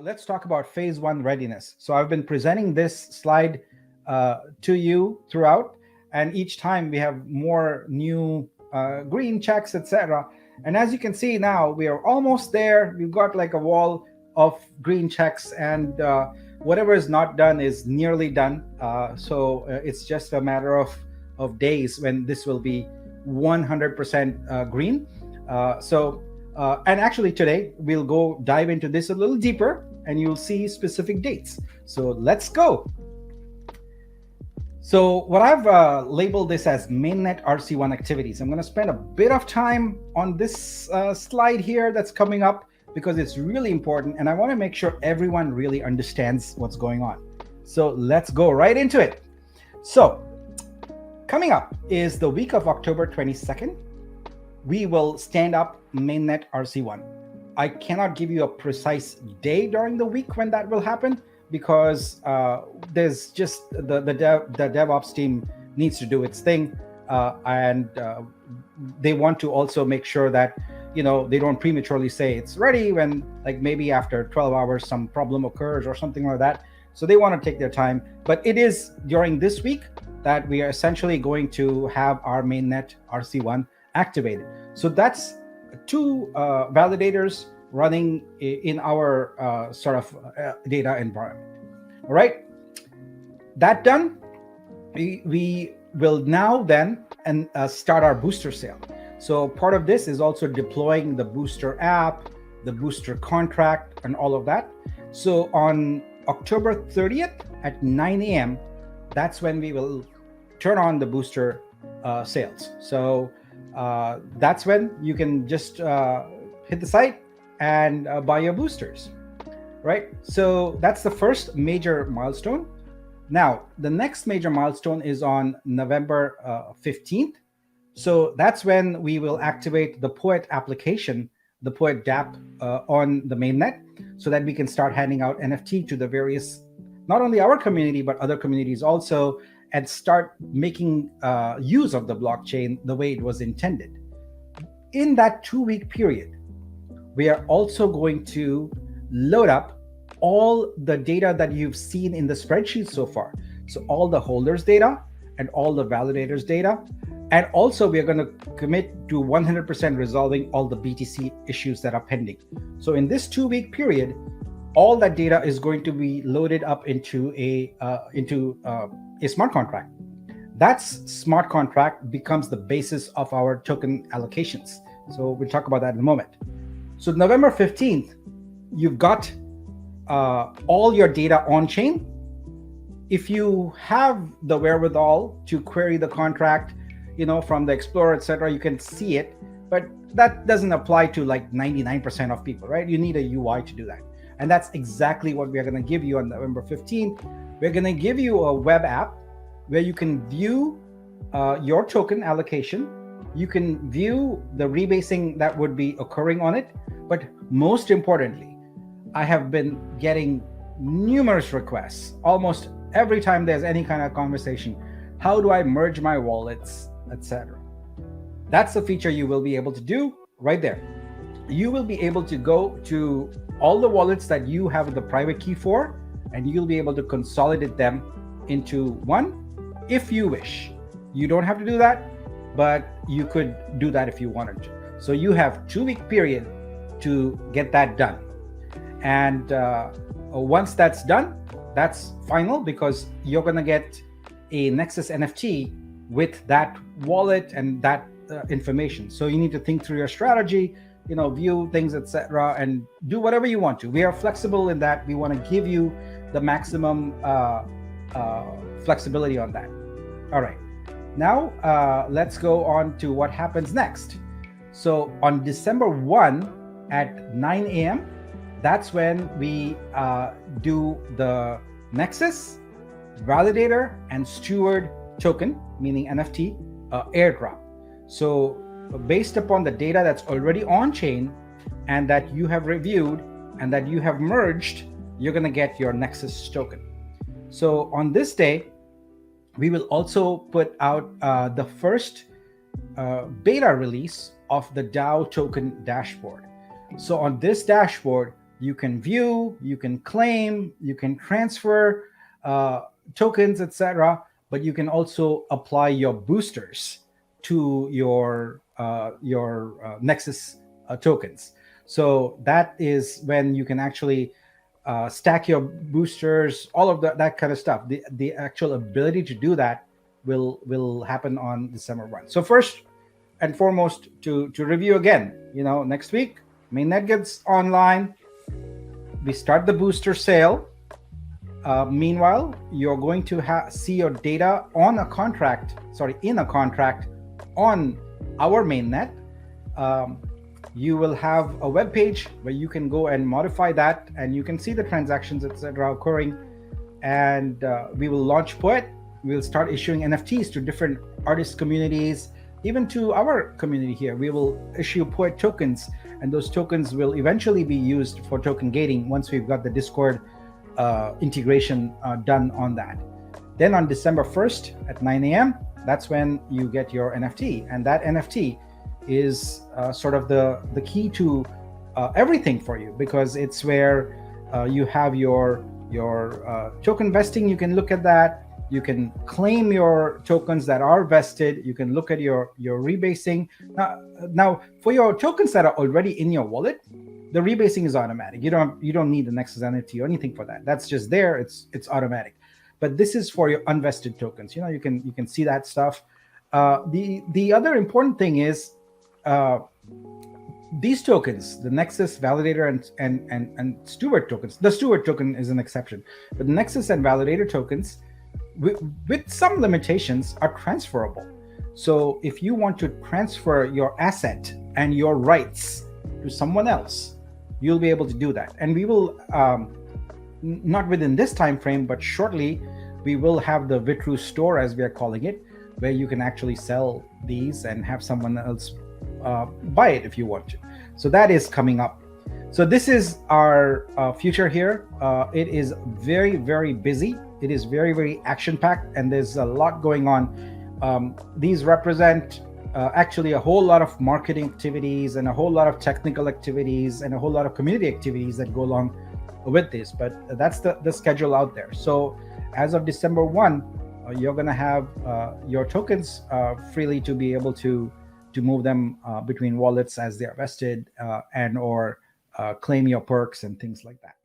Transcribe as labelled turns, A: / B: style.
A: let's talk about phase one readiness. So I've been presenting this slide to you throughout, and each time we have more new green checks, etc. And as you can see now, we are almost there. We've got like a wall of green checks, and whatever is not done is nearly done. So it's just a matter of days when this will be 100% green. And actually today we'll go dive into this a little deeper, and you'll see specific dates. So let's go. So what I've labeled this as Mainnet RC1 activities. I'm going to spend a bit of time on this slide here that's coming up because it's really important, and I want to make sure everyone really understands what's going on. So let's go right into it. So coming up is the week of October 22nd. We will stand up Mainnet RC1. I cannot give you a precise day during the week when that will happen, because there's just the DevOps team needs to do its thing, and they want to also make sure that they don't prematurely say it's ready when, like, maybe after 12 hours some problem occurs or something like that. So they want to take their time, but it is during this week that we are essentially going to have our Mainnet RC1 activated. So that's two validators running in our data environment. All right, that done, we will now then start our booster sale. So part of this is also deploying the booster app, the booster contract, and all of that. So on October 30th at 9 a.m., that's when we will turn on the booster sales. So that's when you can just hit the site and buy your boosters, right? So that's the first major milestone. Now, the next major milestone is on November 15th. So that's when we will activate the Poet application, the Poet DApp on the mainnet, so that we can start handing out NFT to the various, not only our community, but other communities also, and start making use of the blockchain the way it was intended. In that 2-week period, we are also going to load up all the data that you've seen in the spreadsheet so far. So all the holders data and all the validators data. And also we are going to commit to 100% resolving all the BTC issues that are pending. So in this 2-week period, all that data is going to be loaded up into a smart contract. That smart contract becomes the basis of our token allocations. So we'll talk about that in a moment. So November 15th, you've got all your data on chain. If you have the wherewithal to query the contract, from the Explorer, etc., you can see it, but that doesn't apply to like 99% of people, right? You need a UI to do that. And that's exactly what we're going to give you on November 15th. We're going to give you a web app where you can view your token allocation. You can view the rebasing that would be occurring on it. But most importantly, I have been getting numerous requests almost every time there's any kind of conversation. How do I merge my wallets, etc.? That's the feature you will be able to do right there. You will be able to go to all the wallets that you have the private key for, and you'll be able to consolidate them into one if you wish. You don't have to do that, but you could do that if you wanted to. So you have 2-week period to get that done. And once that's done, that's final, because you're going to get a Nexus NFT with that wallet and that information. So you need to think through your strategy, view things, etc., and do whatever you want to. We are flexible in that. We want to give you the maximum flexibility on that. All right. Now let's go on to what happens next. So on December 1 at 9 a.m., that's when we do the Nexus, Validator, and Steward token, meaning NFT, airdrop. So based upon the data that's already on chain and that you have reviewed and that you have merged, you're going to get your Nexus token. So on this day, we will also put out the first beta release of the DAO token dashboard. So on this dashboard, you can view, you can claim, you can transfer tokens, etc. But you can also apply your boosters to your Nexus tokens. So that is when you can actually stack your boosters, all of that kind of stuff. The actual ability to do that will happen on December 1. So first and foremost, to review again, next week, Mainnet gets online. We start the booster sale. Meanwhile, you're going to see your data in a contract on our mainnet. You will have a web page where you can go and modify that, and you can see the transactions, etc., occurring. And we will launch Poet. We'll start issuing NFTs to different artist communities, even to our community here. We will issue Poet tokens, and those tokens will eventually be used for token gating once we've got the Discord integration done on that. Then on December 1st at 9 a.m., that's when you get your NFT. And that NFT is sort of the key to everything for you, because it's where you have your token vesting. You can look at that. You can claim your tokens that are vested. You can look at your rebasing. Now, for your tokens that are already in your wallet, the rebasing is automatic. You don't need the Nexus NFT or anything for that. That's just there. It's automatic. But this is for your unvested tokens. You can see that stuff. The other important thing is these tokens, the Nexus validator and steward tokens. The steward token is an exception, but the Nexus and validator tokens, with some limitations, are transferable. So if you want to transfer your asset and your rights to someone else, you'll be able to do that. And we will, not within this time frame, but shortly, we will have the Vitru store, as we are calling it, where you can actually sell these and have someone else buy it if you want to. So that is coming up. So this is our future here. It is very, very busy. It is very, very action-packed, and there's a lot going on. These represent actually a whole lot of marketing activities and a whole lot of technical activities and a whole lot of community activities that go along with this. But that's the schedule out there. So as of December 1, you're going to have your tokens freely to be able to move them between wallets as they are vested and or claim your perks and things like that.